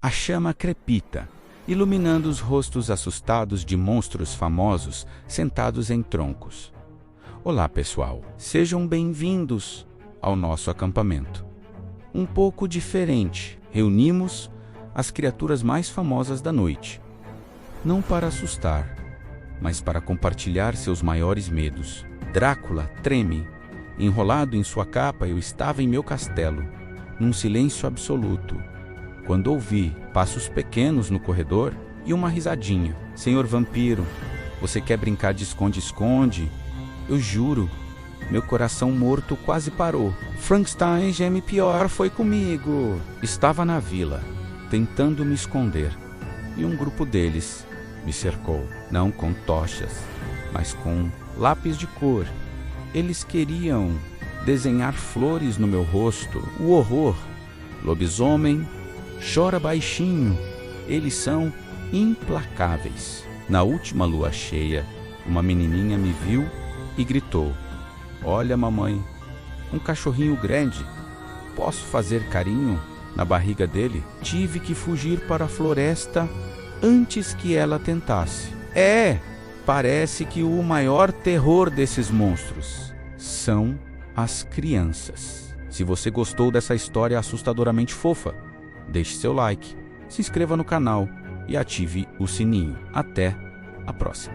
A chama crepita, iluminando os rostos assustados de monstros famosos sentados em troncos. Olá, pessoal. Sejam bem-vindos ao nosso acampamento. Um pouco diferente, reunimos as criaturas mais famosas da noite. Não para assustar, mas para compartilhar seus maiores medos. Drácula treme. Enrolado em sua capa, eu estava em meu castelo, num silêncio absoluto, quando ouvi passos pequenos no corredor e uma risadinha. Senhor vampiro, você quer brincar de esconde-esconde? Eu juro, meu coração morto quase parou. Frankenstein, geme pior, foi comigo. Estava na vila, tentando me esconder, e um grupo deles me cercou, não com tochas, mas com lápis de cor. Eles queriam desenhar flores no meu rosto. O horror. Lobisomem, chora baixinho. Eles são implacáveis. Na última lua cheia, uma menininha me viu e gritou: "Olha, mamãe, um cachorrinho grande. Posso fazer carinho na barriga dele?" Tive que fugir para a floresta antes que ela tentasse. Parece que o maior terror desses monstros são as crianças. Se você gostou dessa história assustadoramente fofa, deixe seu like, se inscreva no canal e ative o sininho. Até a próxima.